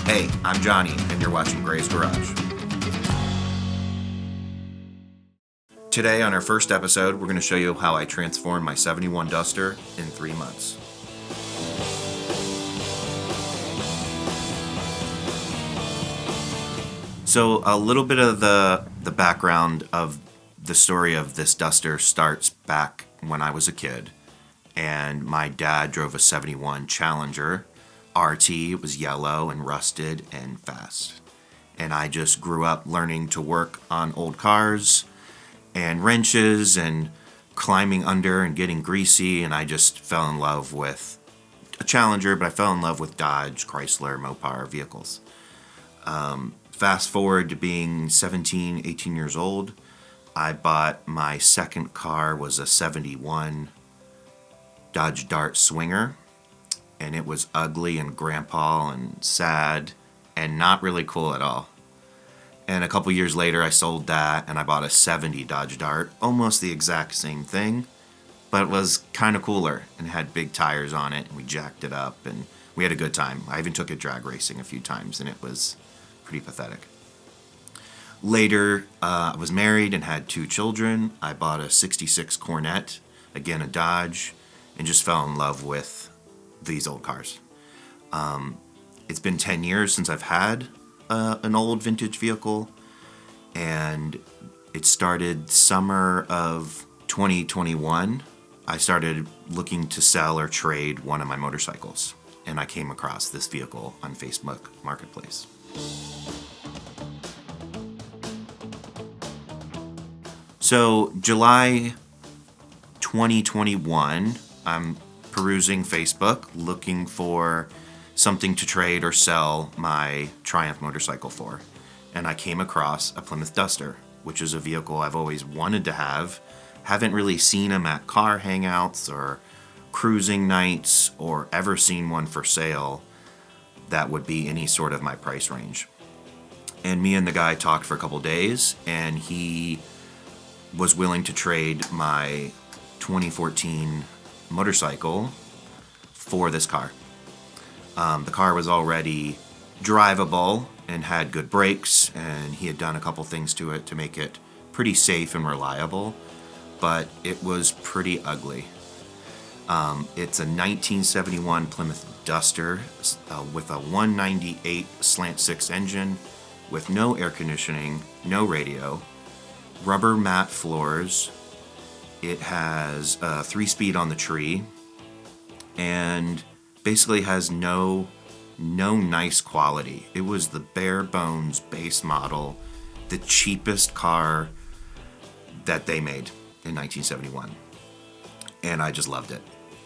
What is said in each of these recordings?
Hey, I'm Johnny, and you're watching Gray's Garage. Today, on our first episode, we're going to show you how I transformed my 71 Duster in 3 months. So, a little bit of the background of the story of this Duster starts back when I was a kid, and my dad drove a 71 Challenger RT. It was yellow and rusted and fast. And I just grew up learning to work on old cars and wrenches and climbing under and getting greasy, and I just fell in love with a Challenger, but I fell in love with Dodge, Chrysler, Mopar vehicles. Fast forward to being 17, 18 years old, I bought my second car was a 71 Dodge Dart Swinger, and it was ugly and grandpa and sad and not really cool at all. And a couple years later, I sold that and I bought a 70 Dodge Dart, almost the exact same thing, but it was kind of cooler and had big tires on it, and we jacked it up and we had a good time. I even took it drag racing a few times, and it was pretty pathetic. Later, I was married and had 2 children. I bought a 66 Corvette, again a Dodge, and just fell in love with these old cars. It's been 10 years since I've had an old vintage vehicle, and it started summer of 2021. I started looking to sell or trade one of my motorcycles, and I came across this vehicle on Facebook Marketplace. So July 2021, I'm perusing Facebook looking for something to trade or sell my Triumph motorcycle for. And I came across a Plymouth Duster, which is a vehicle I've always wanted to have. Haven't really seen them at car hangouts or cruising nights or ever seen one for sale that would be any sort of my price range. And me and the guy talked for a couple days, and he was willing to trade my 2014 motorcycle for this car. The car was already drivable and had good brakes, and he had done a couple things to it to make it pretty safe and reliable, but it was pretty ugly. It's a 1971 Plymouth Duster with a 198 slant 6 engine with no air conditioning, no radio, rubber mat floors. It has 3-speed on the tree, and basically has no nice quality. It was the bare bones base model, the cheapest car that they made in 1971, and I just loved it.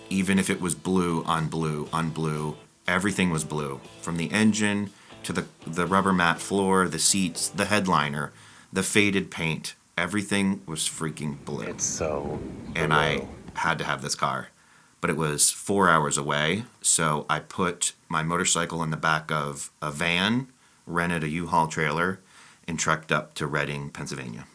Even if it was blue on blue on blue, everything was blue, from the engine to the rubber mat floor, the seats, the headliner, the faded paint. Everything was freaking blue. It's so blue. And I had to have this car. But it was 4 hours away, so I put my motorcycle in the back of a van, rented a U-Haul trailer, and trekked up to Reading, Pennsylvania.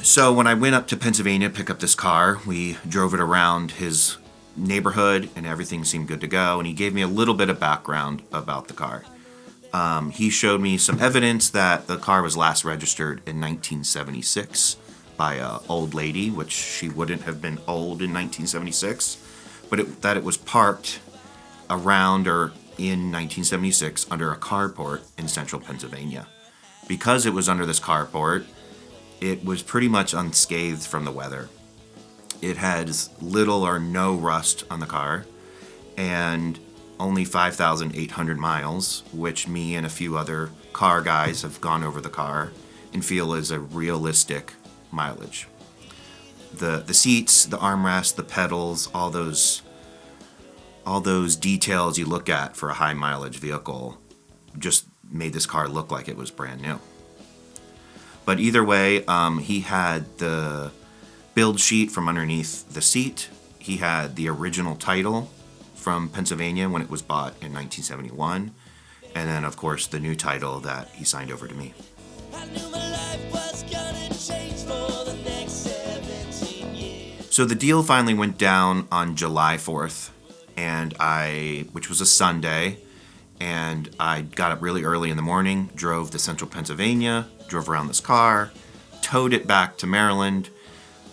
So when I went up to Pennsylvania to pick up this car, we drove it around his neighborhood, and everything seemed good to go, and he gave me a little bit of background about the car. He showed me some evidence that the car was last registered in 1976 by an old lady, which she wouldn't have been old in 1976, but that it was parked around or in 1976 under a carport in central Pennsylvania. Because it was under this carport, it was pretty much unscathed from the weather. It has little or no rust on the car, and only 5,800 miles, which me and a few other car guys have gone over the car and feel is a realistic mileage. The seats, the armrest, the pedals, all those details you look at for a high mileage vehicle just made this car look like it was brand new. But either way, he had the build sheet from underneath the seat. He had the original title from Pennsylvania when it was bought in 1971, and then of course the new title that he signed over to me. So the deal finally went down on July 4th, which was a Sunday, and I got up really early in the morning, drove to central Pennsylvania, drove around this car, towed it back to Maryland,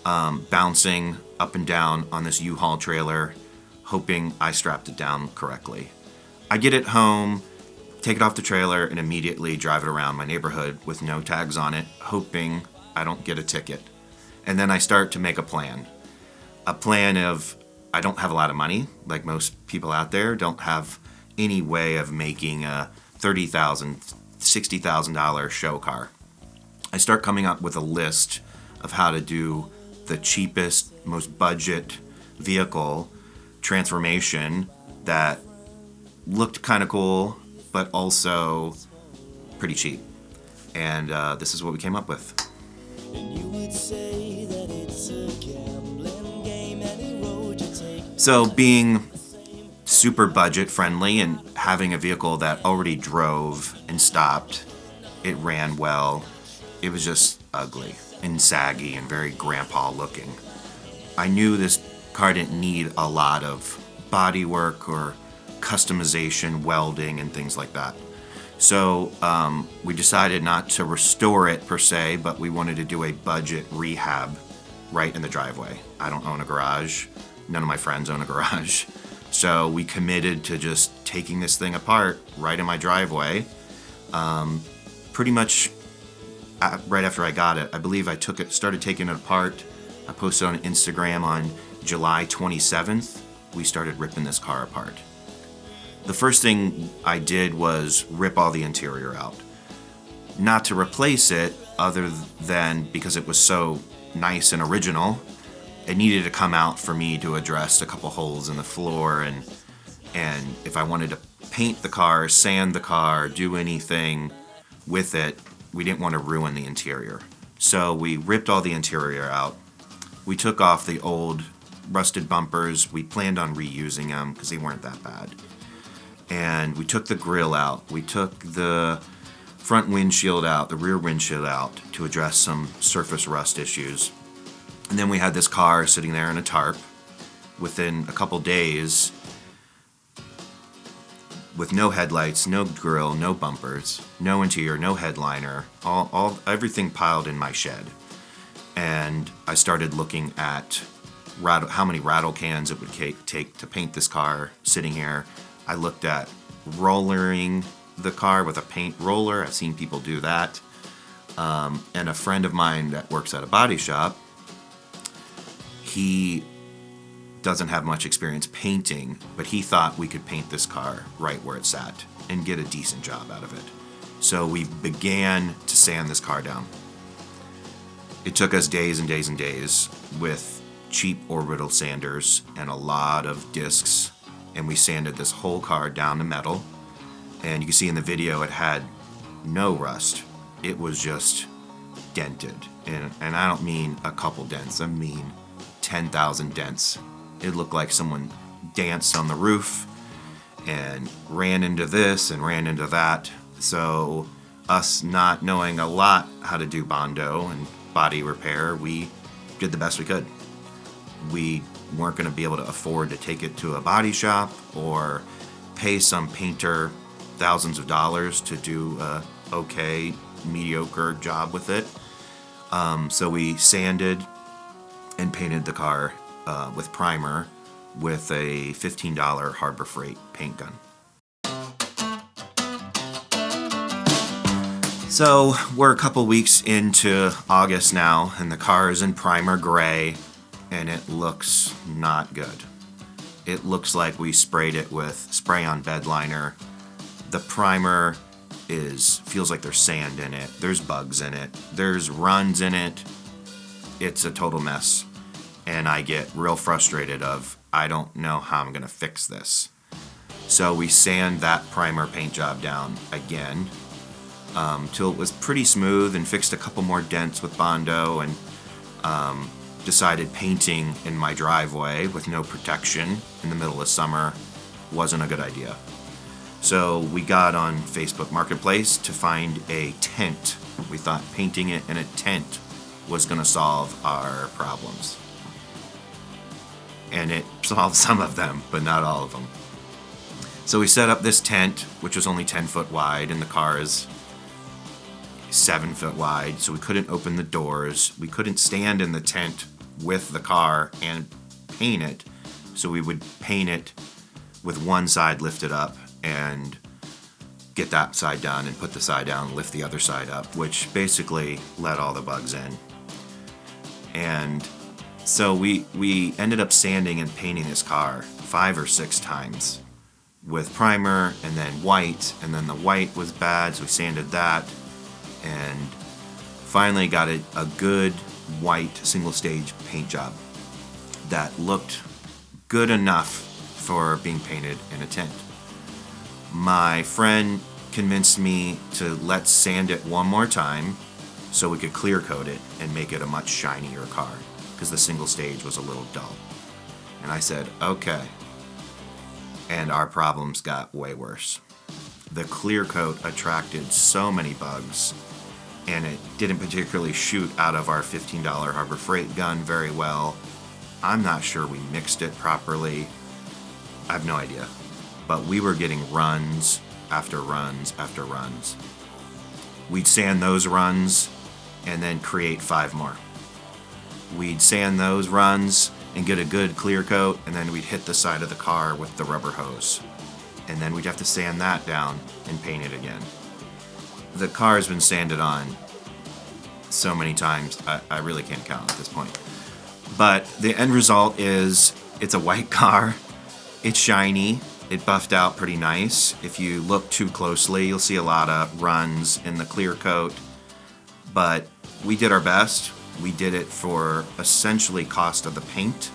bouncing up and down on this U-Haul trailer, hoping I strapped it down correctly. I get it home, take it off the trailer, and immediately drive it around my neighborhood with no tags on it, hoping I don't get a ticket. And then I start to make a plan. A plan of, I don't have a lot of money, like most people out there, don't have any way of making a $30,000, $60,000 show car. I start coming up with a list of how to do the cheapest, most budget vehicle transformation that looked kind of cool, but also pretty cheap. And this is what we came up with. And you would say that it's a gambling game, any road you take. So being super budget friendly and having a vehicle that already drove and stopped, it ran well, it was just ugly and saggy and very grandpa looking. I knew this car didn't need a lot of bodywork or customization, welding, and things like that. So we decided not to restore it per se, but we wanted to do a budget rehab right in the driveway. I don't own a garage. None of my friends own a garage. So we committed to just taking this thing apart right in my driveway. Pretty much right after I got it, I believe I started taking it apart. I posted on Instagram on July 27th. We started ripping this car apart. The first thing I did was rip all the interior out. Not to replace it, other than because it was so nice and original, it needed to come out for me to address a couple holes in the floor, and if I wanted to paint the car, sand the car, do anything with it, we didn't want to ruin the interior. So we ripped all the interior out. We took off the old rusted bumpers. We planned on reusing them because they weren't that bad. And we took the grill out. We took the front windshield out, the rear windshield out to address some surface rust issues. And then we had this car sitting there in a tarp. Within a couple days, with no headlights, no grill, no bumpers, no interior, no headliner, everything piled in my shed. And I started looking at how many rattle cans it would take to paint this car sitting here. I looked at rollering the car with a paint roller. I've seen people do that. And a friend of mine that works at a body shop, he doesn't have much experience painting, but he thought we could paint this car right where it sat and get a decent job out of it. So we began to sand this car down. It took us days and days and days with cheap orbital sanders and a lot of discs, and we sanded this whole car down to metal. And you can see in the video it had no rust. It was just dented. And I don't mean a couple dents, I mean 10,000 dents. It looked like someone danced on the roof and ran into this and ran into that. So us not knowing a lot how to do Bondo and body repair, we did the best we could. We weren't going to be able to afford to take it to a body shop or pay some painter thousands of dollars to do a okay, mediocre job with it. So we sanded and painted the car with primer with a $15 Harbor Freight paint gun. So we're a couple weeks into August now, and the car is in primer gray, and it looks not good. It looks like we sprayed it with spray-on bed liner. The primer feels like there's sand in it. There's bugs in it. There's runs in it. It's a total mess. And I get real frustrated I don't know how I'm gonna fix this. So we sand that primer paint job down again till it was pretty smooth, and fixed a couple more dents with Bondo, and decided painting in my driveway with no protection in the middle of summer wasn't a good idea. So we got on Facebook Marketplace to find a tent. We thought painting it in a tent was gonna solve our problems. and it solved some of them, but not all of them. So we set up this tent, which was only 10 foot wide, and the car is 7 foot wide, so we couldn't open the doors. We couldn't stand in the tent with the car and paint it, so we would paint it with one side lifted up and get that side done and put the side down and lift the other side up, which basically let all the bugs in. And so we ended up sanding and painting this car 5 or 6 times with primer and then white, and then the white was bad, so we sanded that and finally got a good white single stage paint job that looked good enough for being painted in a tent. My friend convinced me to let's sand it one more time so we could clear coat it and make it a much shinier car, because the single stage was a little dull. And I said, okay. And our problems got way worse. The clear coat attracted so many bugs, and it didn't particularly shoot out of our $15 Harbor Freight gun very well. I'm not sure we mixed it properly. I have no idea. But we were getting runs after runs after runs. We'd sand those runs and then create 5 more. We'd sand those runs and get a good clear coat, and then we'd hit the side of the car with the rubber hose. And then we'd have to sand that down and paint it again. The car's been sanded on so many times, I really can't count at this point. But the end result is it's a white car. It's shiny. It buffed out pretty nice. If you look too closely, you'll see a lot of runs in the clear coat. But we did our best. We did it for essentially cost of the paint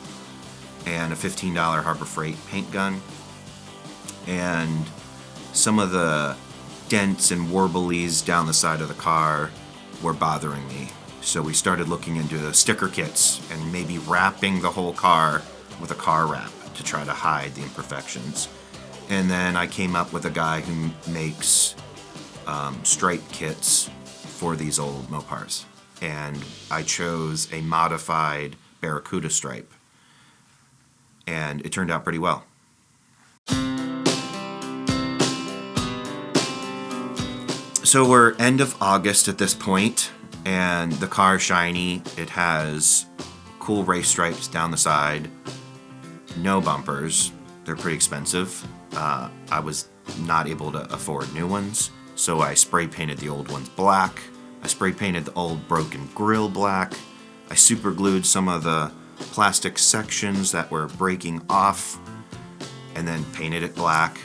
and a $15 Harbor Freight paint gun. And some of the dents and warblies down the side of the car were bothering me. So we started looking into the sticker kits and maybe wrapping the whole car with a car wrap to try to hide the imperfections. And then I came up with a guy who makes stripe kits for these old Mopars. And I chose a modified Barracuda stripe. And it turned out pretty well. So we're end of August at this point, and the car's shiny. It has cool race stripes down the side, no bumpers. They're pretty expensive. I was not able to afford new ones, so I spray painted the old ones black. I spray painted the old broken grill black. I super glued some of the plastic sections that were breaking off and then painted it black.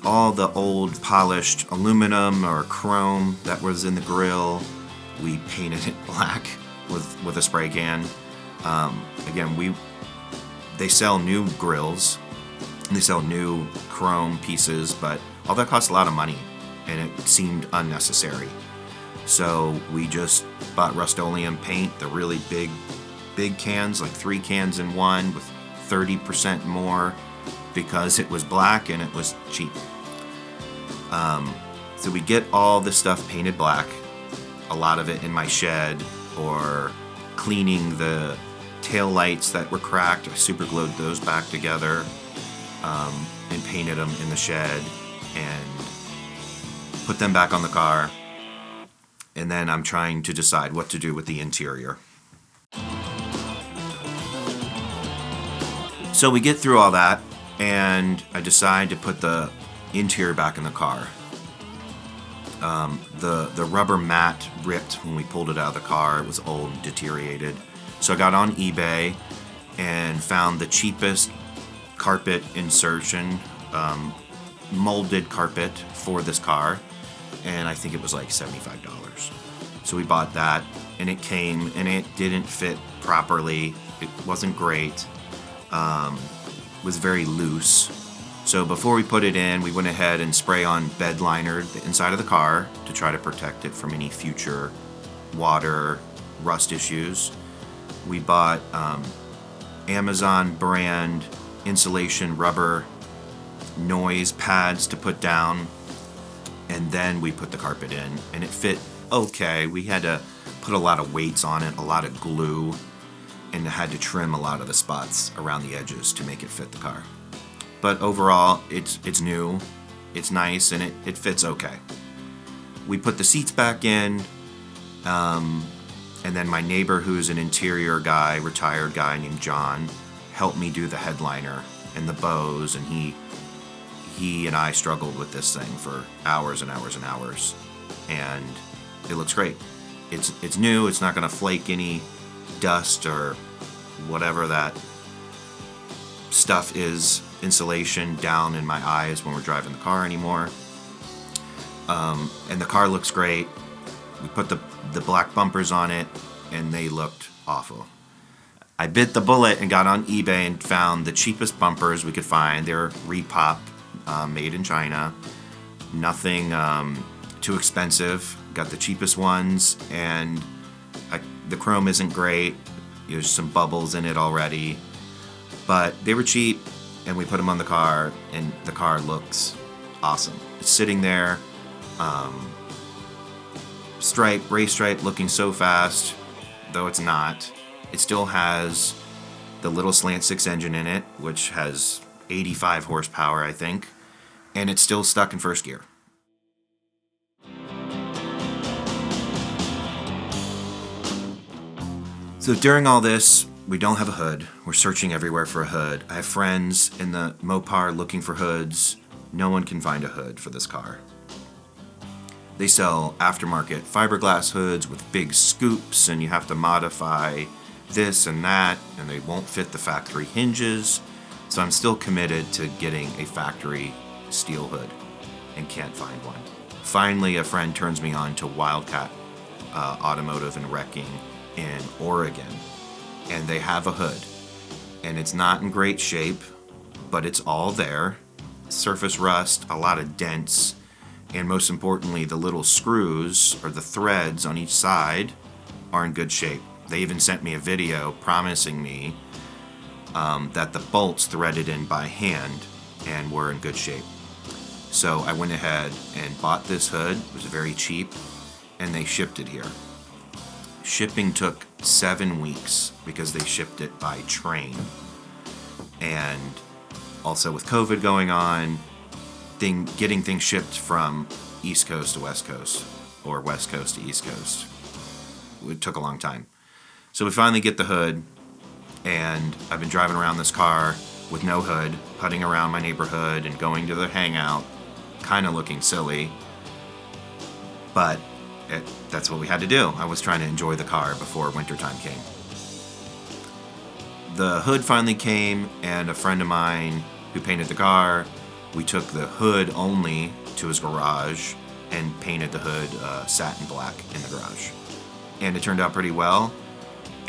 All the old polished aluminum or chrome that was in the grill, we painted it black with a spray can. Again, they sell new grills, and they sell new chrome pieces, but all that costs a lot of money, and it seemed unnecessary. So we just bought Rust-Oleum paint, the really big cans, like 3 cans in one with 30% more, because it was black and it was cheap. So we get all this stuff painted black, a lot of it in my shed, or cleaning the tail lights that were cracked. I super glued those back together and painted them in the shed and put them back on the car. And then I'm trying to decide what to do with the interior. So we get through all that, and I decide to put the interior back in the car. The rubber mat ripped when we pulled it out of the car. It was old and deteriorated. So I got on eBay and found the cheapest carpet insertion, molded carpet for this car, and I think it was like $75. So we bought that, and it came, and it didn't fit properly. It wasn't great. Was very loose. So before we put it in, we went ahead and spray on bed liner the inside of the car to try to protect it from any future water rust issues. We bought Amazon brand insulation rubber noise pads to put down, and then we put the carpet in, and it fit okay. We had to put a lot of weights on it, a lot of glue, and had to trim a lot of the spots around the edges to make it fit the car. But overall, it's new, it's nice, and it fits okay. We put the seats back in, and then my neighbor, who's an interior guy, retired guy named John, helped me do the headliner and the bows, and he and I struggled with this thing for hours and hours and hours, and it looks great. It's new, it's not going to flake any dust or whatever that stuff is, insulation, down in my eyes when we're driving the car anymore. And the car looks great. We put the black bumpers on it, and they looked awful. I bit the bullet and got on eBay and found the cheapest bumpers we could find. They're repop, made in China. Nothing too expensive. Got the cheapest ones, and the chrome isn't great. There's some bubbles in it already, but they were cheap, and we put them on the car, and the car looks awesome. It's sitting there, race stripe, looking so fast, though it's not. It still has the little slant 6 engine in it, which has 85 horsepower, I think, and it's still stuck in first gear. So during all this, we don't have a hood. We're searching everywhere for a hood. I have friends in the Mopar looking for hoods. No one can find a hood for this car. They sell aftermarket fiberglass hoods with big scoops, and you have to modify this and that, and they won't fit the factory hinges. So I'm still committed to getting a factory steel hood and can't find one. Finally, a friend turns me on to Wildcat Automotive and Wrecking in Oregon, and they have a hood, and it's not in great shape, but it's all there. Surface rust, a lot of dents, and most importantly, the little screws or the threads on each side are in good shape. They even sent me a video promising me that the bolts threaded in by hand and were in good shape. So I went ahead and bought this hood. It was very cheap, and they shipped it here. Shipping took 7 weeks because they shipped it by train. And also with COVID going on, getting things shipped from East Coast to West Coast, or West Coast to East Coast, it took a long time. So we finally get the hood, and I've been driving around this car with no hood, putting around my neighborhood and going to the hangout, kind of looking silly, but that's what we had to do. I was trying to enjoy the car before wintertime came. The hood finally came, and a friend of mine who painted the car, we took the hood only to his garage and painted the hood satin black in the garage. And it turned out pretty well,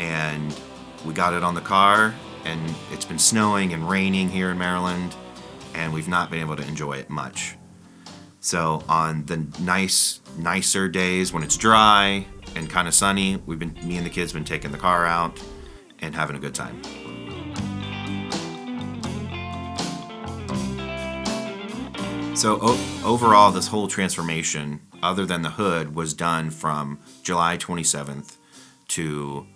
and we got it on the car, and it's been snowing and raining here in Maryland, and we've not been able to enjoy it much. So on the nicer days when it's dry and kind of sunny, me and the kids been taking the car out and having a good time. So overall, this whole transformation, other than the hood, was done from July 27th to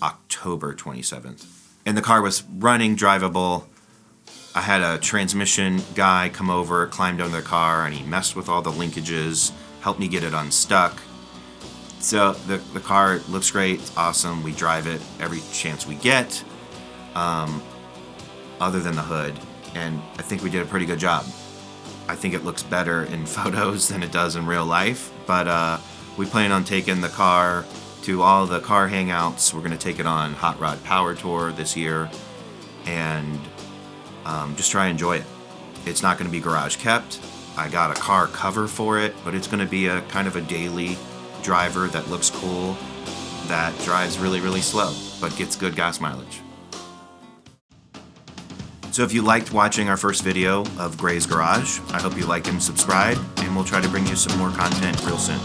October 27th. And the car was running, drivable. I had a transmission guy come over, climbed under the car, and he messed with all the linkages, helped me get it unstuck. So the car looks great, it's awesome. We drive it every chance we get, other than the hood, and I think we did a pretty good job. I think it looks better in photos than it does in real life, but we plan on taking the car to all the car hangouts. We're going to take it on Hot Rod Power Tour this year, and just try and enjoy it. It's not going to be garage kept. I got a car cover for it, but it's going to be a kind of a daily driver that looks cool, that drives really, really slow, but gets good gas mileage. So if you liked watching our first video of Gray's Garage, I hope you like and subscribe, and we'll try to bring you some more content real soon.